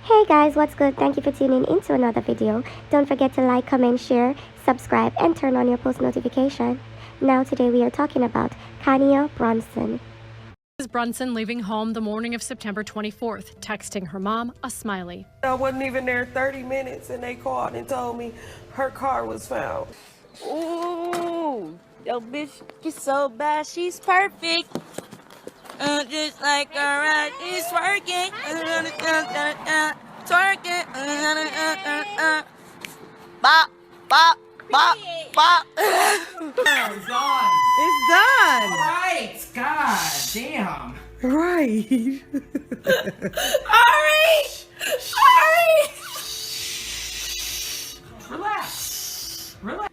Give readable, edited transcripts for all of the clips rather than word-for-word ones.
Hey guys, what's good? Thank you for tuning into another video. Don't forget to like, comment, share, subscribe, and turn on your post notification. Now today we are talking about Kania Brunson. Brunson leaving home the morning of September 24th, texting her mom a smiley. I wasn't even there 30 minutes and they called and told me her car was found. Ooh, yo bitch, she's so bad, she's perfect. Just like her right, she's twerking. Twerking. Bop, bop, bop, bop. It's done. It's done. Right. God damn. Right. Ari! Ari! Relax. Relax.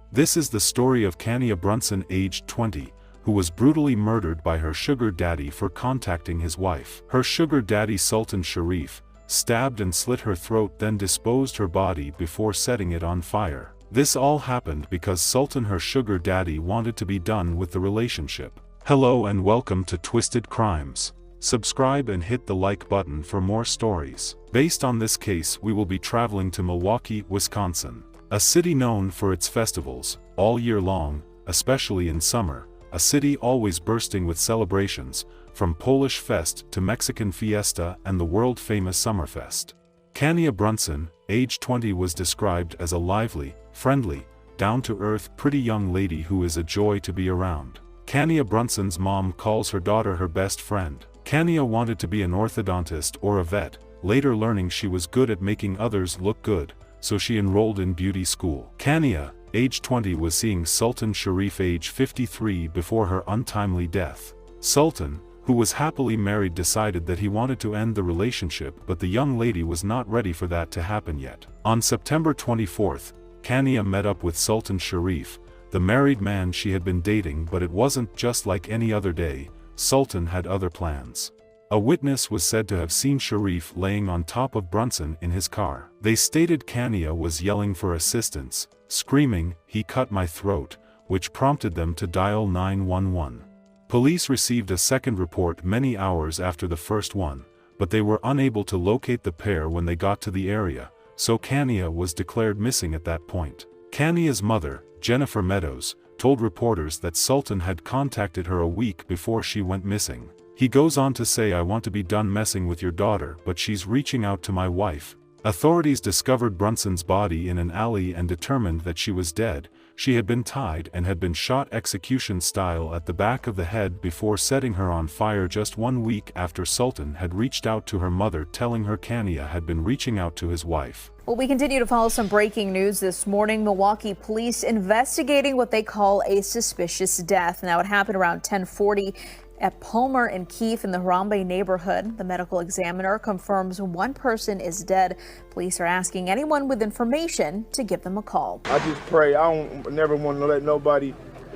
This is the story of Kania Brunson, aged 20, who was brutally murdered by her sugar daddy for contacting his wife. Her sugar daddy Sultan Sharif stabbed and slit her throat, then disposed her body before setting it on fire. This all happened because Sultan, her sugar daddy, wanted to be done with the relationship. Hello and welcome to Twisted Crimes. Subscribe and hit the like button for more stories. Based on this case, we will be traveling to Milwaukee, Wisconsin. A city known for its festivals, all year long, especially in summer, a city always bursting with celebrations, from Polish Fest to Mexican Fiesta and the world-famous Summerfest. Kania Brunson, age 20, was described as a lively, friendly, down-to-earth, pretty young lady who is a joy to be around. Kania Brunson's mom calls her daughter her best friend. Kania wanted to be an orthodontist or a vet, later learning she was good at making others look good, so she enrolled in beauty school. Kania, age 20, was seeing Sultan Sharif, age 53, before her untimely death. Sultan, who was happily married, decided that he wanted to end the relationship, but the young lady was not ready for that to happen yet. On September 24th, Kania met up with Sultan Sharif, the married man she had been dating, but it wasn't just like any other day. Sultan had other plans. A witness was said to have seen Sharif laying on top of Brunson in his car. They stated Kania was yelling for assistance, screaming, "He cut my throat," which prompted them to dial 911. Police received a second report many hours after the first one, but they were unable to locate the pair when they got to the area, so Kania was declared missing at that point. Kania's mother, Jennifer Meadows, told reporters that Sultan had contacted her a week before she went missing. He goes on to say, "I want to be done messing with your daughter, but she's reaching out to my wife." Authorities discovered Brunson's body in an alley and determined that she was dead. She had been tied and had been shot execution style at the back of the head before setting her on fire just 1 week after Sultan had reached out to her mother, telling her Kania had been reaching out to his wife. Well, we continue to follow some breaking news this morning. Milwaukee police investigating what they call a suspicious death. Now, it happened around 10:40 at Palmer and Keefe in the Harambe neighborhood. The medical examiner confirms one person is dead. Police are asking anyone with information to give them a call. I just pray. I don't never want to let nobody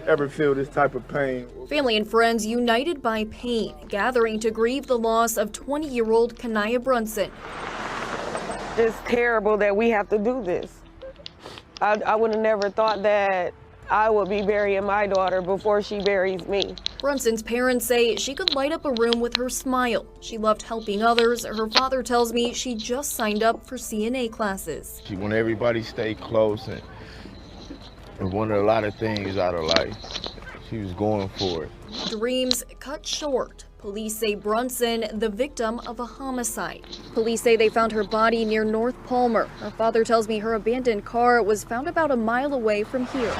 ever feel this type of pain. Family and friends united by pain, gathering to grieve the loss of 20-year-old Kania Brunson. It's terrible that we have to do this. I would have never thought that I would be burying my daughter before she buries me. Brunson's parents say she could light up a room with her smile. She loved helping others. Her father tells me she just signed up for CNA classes. She wanted everybody to stay close and wanted a lot of things out of life. She was going for it. Dreams cut short. Police say Brunson, the victim of a homicide. Police say they found her body near North Palmer. Her father tells me her abandoned car was found about a mile away from here.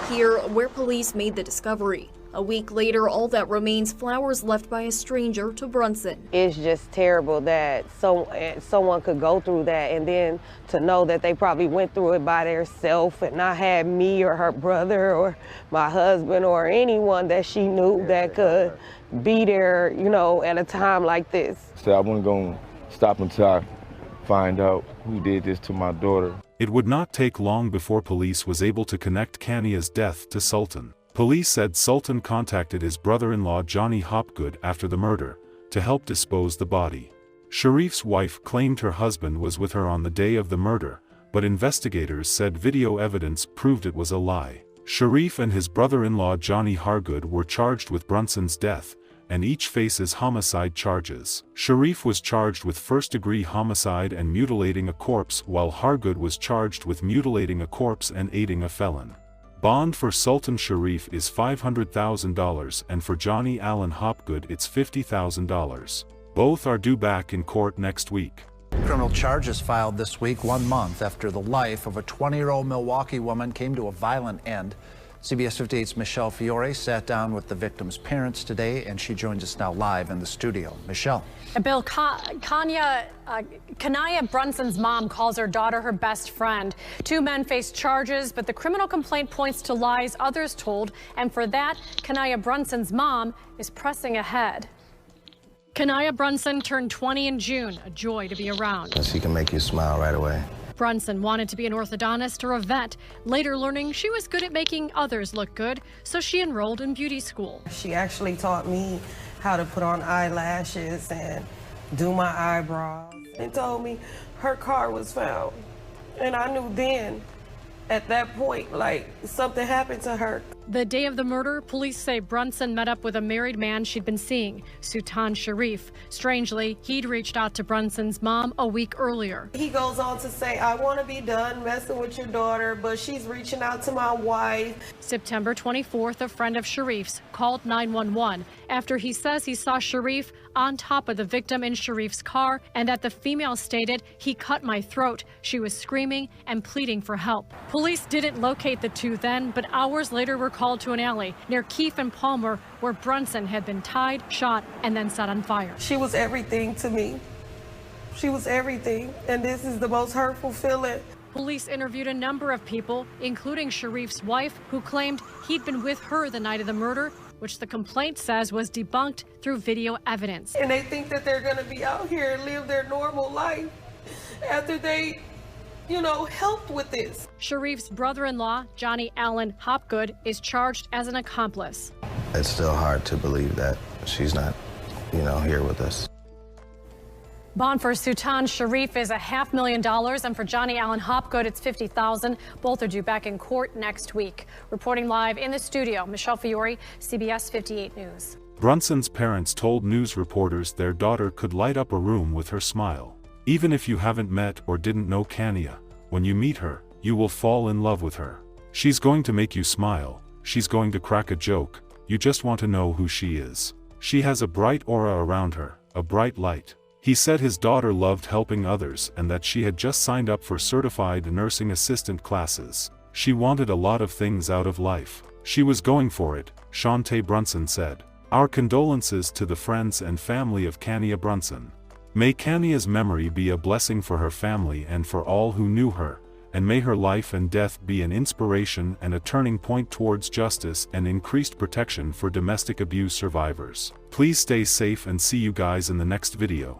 Here, where police made the discovery. A week later, all that remains, flowers left by a stranger to Brunson. It's just terrible that someone could go through that, and then to know that they probably went through it by themselves and not had me or her brother or my husband or anyone that she knew that could be there, you know, at a time like this. So I wasn't going to stop until I find out who did this to my daughter. It would not take long before police was able to connect Kania's death to Sultan. Police said Sultan contacted his brother-in-law Johnny Hopgood after the murder, to help dispose the body. Sharif's wife claimed her husband was with her on the day of the murder, but investigators said video evidence proved it was a lie. Sharif and his brother-in-law Johnny Hopgood were charged with Brunson's death, and each faces homicide charges. Sharif was charged with first-degree homicide and mutilating a corpse, while Hargood was charged with mutilating a corpse and aiding a felon. Bond for Sultan Sharif is $500,000 and for Johnny Allen Hopgood it's $50,000. Both are due back in court next week. Criminal charges filed this week, 1 month after the life of a 20-year-old Milwaukee woman came to a violent end. CBS 58's Michelle Fiore sat down with the victim's parents today, and she joins us now live in the studio. Michelle. Bill, Kania Brunson's mom calls her daughter her best friend. 2 men face charges, but the criminal complaint points to lies others told, and for that, Kania Brunson's mom is pressing ahead. Kania Brunson turned 20 in June, a joy to be around. She can make you smile right away. Brunson wanted to be an orthodontist or a vet, later learning she was good at making others look good, so she enrolled in beauty school. She actually taught me how to put on eyelashes and do my eyebrows, and told me her car was found. And I knew then, at that point, like, something happened to her. The day of the murder, police say Brunson met up with a married man she'd been seeing, Sultan Sharif. Strangely, he'd reached out to Brunson's mom a week earlier. He goes on to say, I want to be done messing with your daughter, but she's reaching out to my wife. September 24th, a friend of Sharif's called 911 after he says he saw Sharif on top of the victim in Sharif's car, and that the female stated, "He cut my throat." She was screaming and pleading for help. Police didn't locate the two then, but hours later were called to an alley near Keefe and Palmer where Brunson had been tied, shot, and then set on fire. She was everything to me. She was everything, and this is the most hurtful feeling. Police interviewed a number of people, including Sharif's wife, who claimed he'd been with her the night of the murder, which the complaint says was debunked through video evidence. And they think that they're going to be out here and live their normal life after they, helped with this. Sharif's brother-in-law, Johnny Allen Hopgood, is charged as an accomplice. It's still hard to believe that she's not, here with us. Bond for Sultan Sharif is $500,000, and for Johnny Allen Hopgood, it's $50,000. Both are due back in court next week. Reporting live in the studio, Michelle Fiore, CBS 58 News. Brunson's parents told news reporters their daughter could light up a room with her smile. Even if you haven't met or didn't know Kania, when you meet her, you will fall in love with her. She's going to make you smile, she's going to crack a joke, you just want to know who she is. She has a bright aura around her, a bright light. He said his daughter loved helping others and that she had just signed up for certified nursing assistant classes. She wanted a lot of things out of life. She was going for it, Shantae Brunson said. Our condolences to the friends and family of Kania Brunson. May Kania's memory be a blessing for her family and for all who knew her, and may her life and death be an inspiration and a turning point towards justice and increased protection for domestic abuse survivors. Please stay safe and see you guys in the next video.